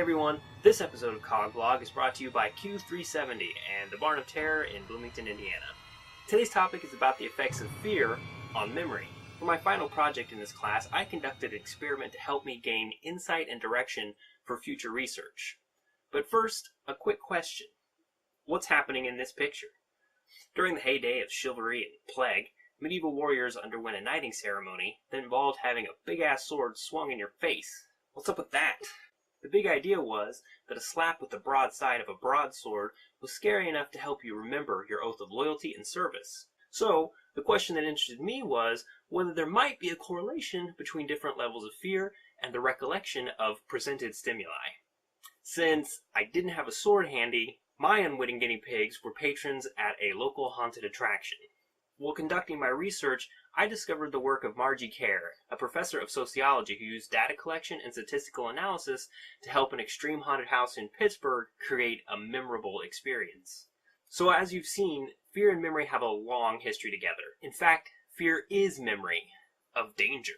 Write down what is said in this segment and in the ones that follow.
everyone, this episode of Cogblog is brought to you by Q370 and the Barn of Terror in Bloomington, Indiana. Today's topic is about the effects of fear on memory. For my final project in this class, I conducted an experiment to help me gain insight and direction for future research. But first, a quick question. What's happening in this picture? During the heyday of chivalry and plague, medieval warriors underwent a knighting ceremony that involved having a big-ass sword swung in your face. What's up with that? The big idea was that a slap with the broadside of a broadsword was scary enough to help you remember your oath of loyalty and service. So, the question that interested me was whether there might be a correlation between different levels of fear and the recollection of presented stimuli. Since I didn't have a sword handy, my unwitting guinea pigs were patrons at a local haunted attraction. While conducting my research, I discovered the work of Margee Kerr, a professor of sociology who used data collection and statistical analysis to help an extreme haunted house in Pittsburgh create a memorable experience. So as you've seen, fear and memory have a long history together. In fact, fear is memory of danger.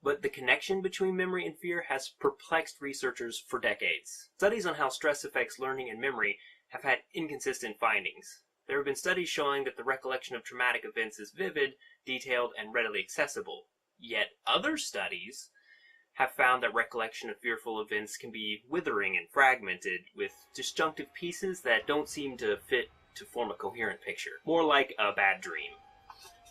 But the connection between memory and fear has perplexed researchers for decades. Studies on how stress affects learning and memory have had inconsistent findings. There have been studies showing that the recollection of traumatic events is vivid, detailed, and readily accessible. Yet other studies have found that recollection of fearful events can be withering and fragmented, with disjunctive pieces that don't seem to fit to form a coherent picture. More like a bad dream.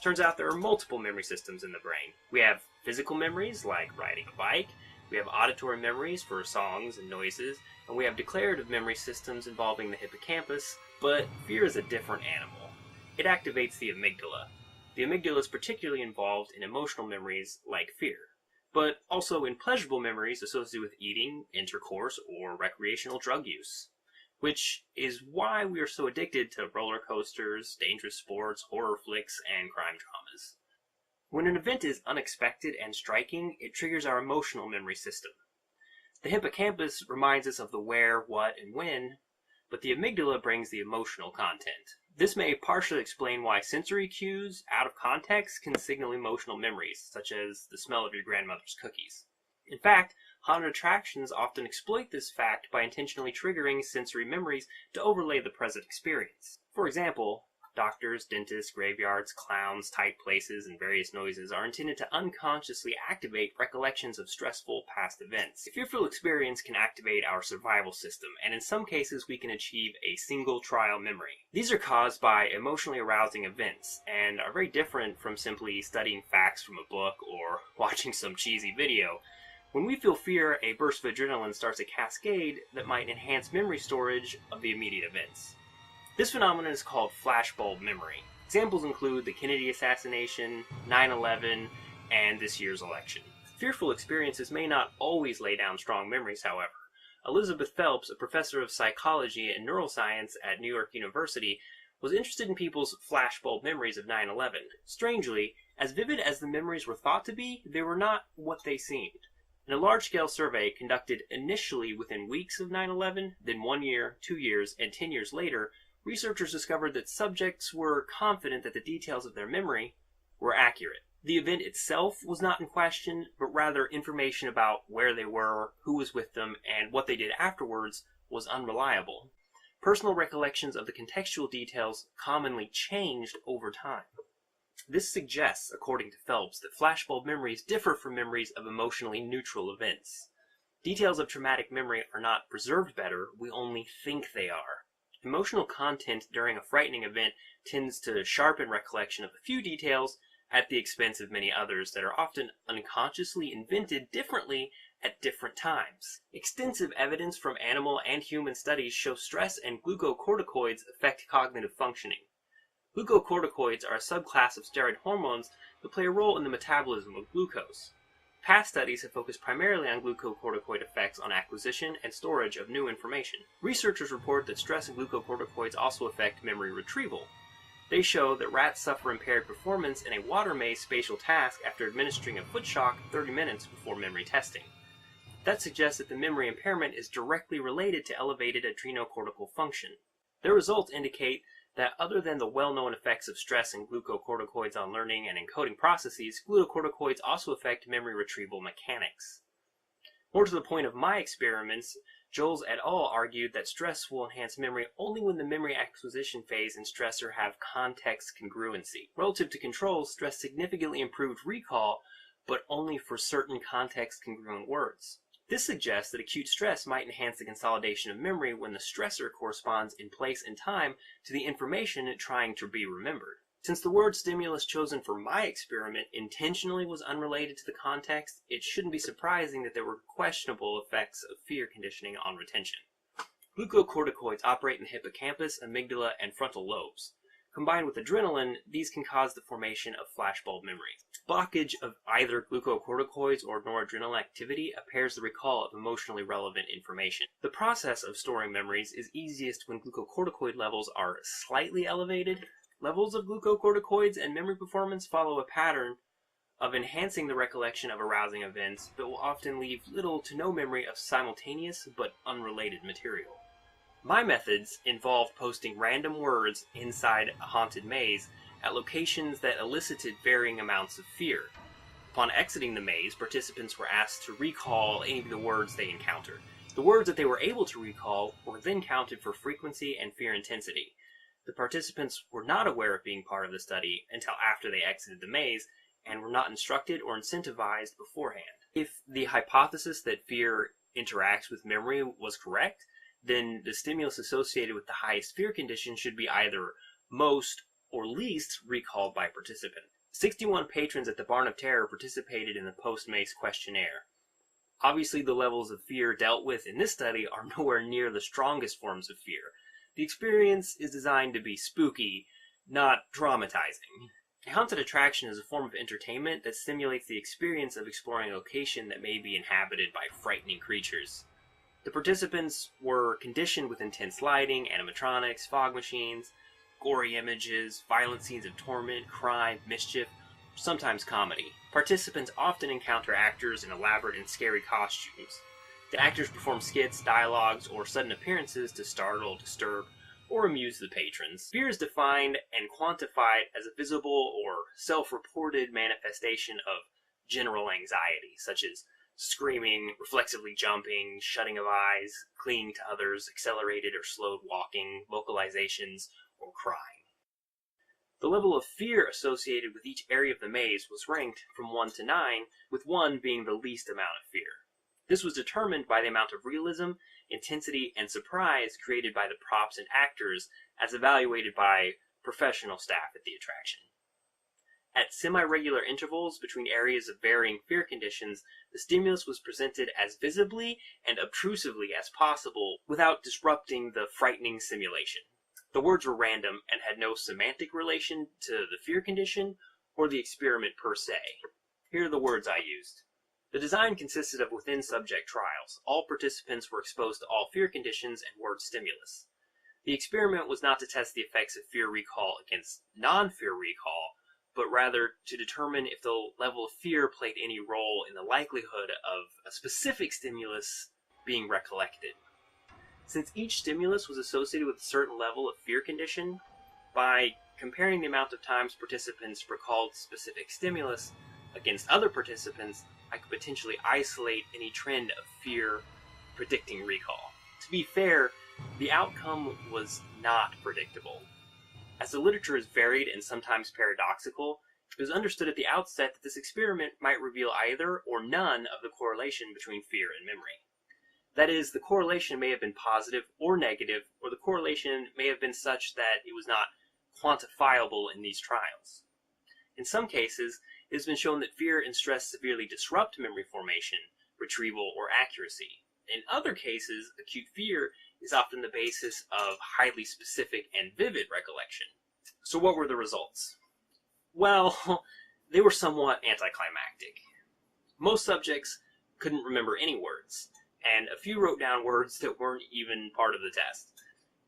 Turns out there are multiple memory systems in the brain. We have physical memories, like riding a bike. We have auditory memories for songs and noises. And we have declarative memory systems involving the hippocampus. But fear is a different animal. It activates the amygdala. The amygdala is particularly involved in emotional memories like fear, but also in pleasurable memories associated with eating, intercourse, or recreational drug use, which is why we are so addicted to roller coasters, dangerous sports, horror flicks, and crime dramas. When an event is unexpected and striking, it triggers our emotional memory system. The hippocampus reminds us of the where, what, and when, but the amygdala brings the emotional content. This may partially explain why sensory cues, out of context, can signal emotional memories, such as the smell of your grandmother's cookies. In fact, haunted attractions often exploit this fact by intentionally triggering sensory memories to overlay the present experience. For example, doctors, dentists, graveyards, clowns, tight places, and various noises are intended to unconsciously activate recollections of stressful past events. A fearful experience can activate our survival system, and in some cases we can achieve a single trial memory. These are caused by emotionally arousing events, and are very different from simply studying facts from a book or watching some cheesy video. When we feel fear, a burst of adrenaline starts a cascade that might enhance memory storage of the immediate events. This phenomenon is called flashbulb memory. Examples include the Kennedy assassination, 9/11, and this year's election. Fearful experiences may not always lay down strong memories, however. Elizabeth Phelps, a professor of psychology and neuroscience at New York University, was interested in people's flashbulb memories of 9/11. Strangely, as vivid as the memories were thought to be, they were not what they seemed. In a large-scale survey conducted initially within weeks of 9/11, then 1 year, 2 years, and 10 years later, researchers discovered that subjects were confident that the details of their memory were accurate. The event itself was not in question, but rather information about where they were, who was with them, and what they did afterwards was unreliable. Personal recollections of the contextual details commonly changed over time. This suggests, according to Phelps, that flashbulb memories differ from memories of emotionally neutral events. Details of traumatic memory are not preserved better, we only think they are. Emotional content during a frightening event tends to sharpen recollection of a few details at the expense of many others that are often unconsciously invented differently at different times. Extensive evidence from animal and human studies show stress and glucocorticoids affect cognitive functioning. Glucocorticoids are a subclass of steroid hormones that play a role in the metabolism of glucose. Past studies have focused primarily on glucocorticoid effects on acquisition and storage of new information. Researchers report that stress and glucocorticoids also affect memory retrieval. They show that rats suffer impaired performance in a water maze spatial task after administering a foot shock 30 minutes before memory testing. That suggests that the memory impairment is directly related to elevated adrenocortical function. Their results indicate that other than the well-known effects of stress and glucocorticoids on learning and encoding processes, glucocorticoids also affect memory retrieval mechanics. More to the point of my experiments, Joles et al. Argued that stress will enhance memory only when the memory acquisition phase and stressor have context congruency. Relative to controls, stress significantly improved recall, but only for certain context congruent words. This suggests that acute stress might enhance the consolidation of memory when the stressor corresponds in place and time to the information trying to be remembered. Since the word stimulus chosen for my experiment intentionally was unrelated to the context, it shouldn't be surprising that there were questionable effects of fear conditioning on retention. Glucocorticoids operate in the hippocampus, amygdala, and frontal lobes. Combined with adrenaline, these can cause the formation of flashbulb memory. Blockage of either glucocorticoids or noradrenal activity impairs the recall of emotionally relevant information. The process of storing memories is easiest when glucocorticoid levels are slightly elevated. Levels of glucocorticoids and memory performance follow a pattern of enhancing the recollection of arousing events, but will often leave little to no memory of simultaneous but unrelated material. My methods involved posting random words inside a haunted maze at locations that elicited varying amounts of fear. Upon exiting the maze, participants were asked to recall any of the words they encountered. The words that they were able to recall were then counted for frequency and fear intensity. The participants were not aware of being part of the study until after they exited the maze and were not instructed or incentivized beforehand. If the hypothesis that fear interacts with memory was correct, then the stimulus associated with the highest fear condition should be either most or least recalled by participant. 61 patrons at the Barn of Terror participated in the post-maze questionnaire. Obviously, the levels of fear dealt with in this study are nowhere near the strongest forms of fear. The experience is designed to be spooky, not traumatizing. A haunted attraction is a form of entertainment that stimulates the experience of exploring a location that may be inhabited by frightening creatures. The participants were conditioned with intense lighting, animatronics, fog machines, gory images, violent scenes of torment, crime, mischief, sometimes comedy. Participants often encounter actors in elaborate and scary costumes. The actors perform skits, dialogues, or sudden appearances to startle, disturb, or amuse the patrons. Fear is defined and quantified as a visible or self-reported manifestation of general anxiety, such as screaming, reflexively jumping, shutting of eyes, clinging to others, accelerated or slowed walking, vocalizations, or crying. The level of fear associated with each area of the maze was ranked from 1 to 9, with 1 being the least amount of fear. This was determined by the amount of realism, intensity, and surprise created by the props and actors as evaluated by professional staff at the attraction. At semi-regular intervals between areas of varying fear conditions, the stimulus was presented as visibly and obtrusively as possible without disrupting the frightening simulation. The words were random and had no semantic relation to the fear condition or the experiment per se. Here are the words I used. The design consisted of within-subject trials. All participants were exposed to all fear conditions and word stimulus. The experiment was not to test the effects of fear recall against non-fear recall, but rather to determine if the level of fear played any role in the likelihood of a specific stimulus being recollected. Since each stimulus was associated with a certain level of fear condition, by comparing the amount of times participants recalled specific stimulus against other participants, I could potentially isolate any trend of fear predicting recall. To be fair, the outcome was not predictable. As the literature is varied and sometimes paradoxical, it was understood at the outset that this experiment might reveal either or none of the correlation between fear and memory. That is, the correlation may have been positive or negative, or the correlation may have been such that it was not quantifiable in these trials. In some cases, it has been shown that fear and stress severely disrupt memory formation, retrieval, or accuracy. In other cases, acute fear is often the basis of highly specific and vivid recollection. So what were the results? Well, they were somewhat anticlimactic. Most subjects couldn't remember any words, and a few wrote down words that weren't even part of the test.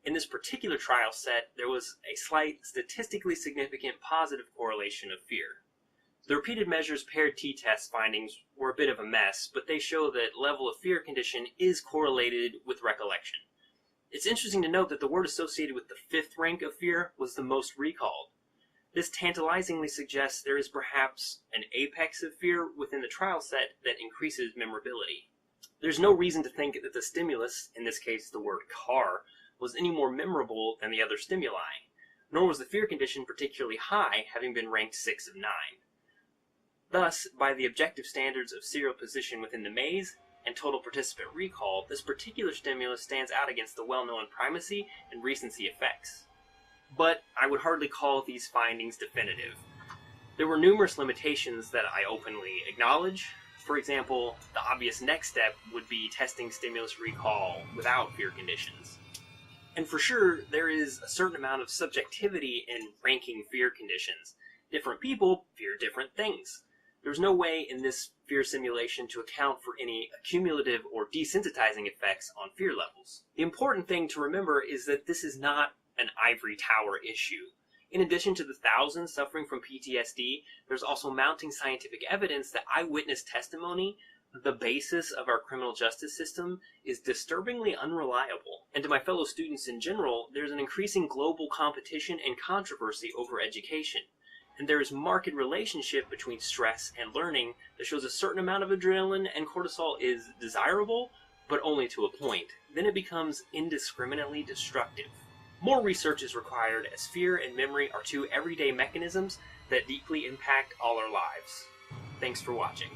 In this particular trial set, there was a slight, statistically significant positive correlation of fear. The repeated measures paired t-test findings were a bit of a mess, but they show that level of fear condition is correlated with recollection. It's interesting to note that the word associated with the 5th rank of fear was the most recalled. This tantalizingly suggests there is perhaps an apex of fear within the trial set that increases memorability. There's no reason to think that the stimulus, in this case the word car, was any more memorable than the other stimuli, nor was the fear condition particularly high, having been ranked 6 of 9. Thus, by the objective standards of serial position within the maze and total participant recall, this particular stimulus stands out against the well-known primacy and recency effects. But I would hardly call these findings definitive. There were numerous limitations that I openly acknowledge. For example, the obvious next step would be testing stimulus recall without fear conditions. And for sure, there is a certain amount of subjectivity in ranking fear conditions. Different people fear different things. There's no way in this fear simulation to account for any accumulative or desensitizing effects on fear levels. The important thing to remember is that this is not an ivory tower issue. In addition to the thousands suffering from PTSD, there's also mounting scientific evidence that eyewitness testimony, the basis of our criminal justice system, is disturbingly unreliable. And to my fellow students in general, there's an increasing global competition and controversy over education. And there is a marked relationship between stress and learning that shows a certain amount of adrenaline and cortisol is desirable, but only to a point. Then it becomes indiscriminately destructive. More research is required, as fear and memory are two everyday mechanisms that deeply impact all our lives. Thanks for watching.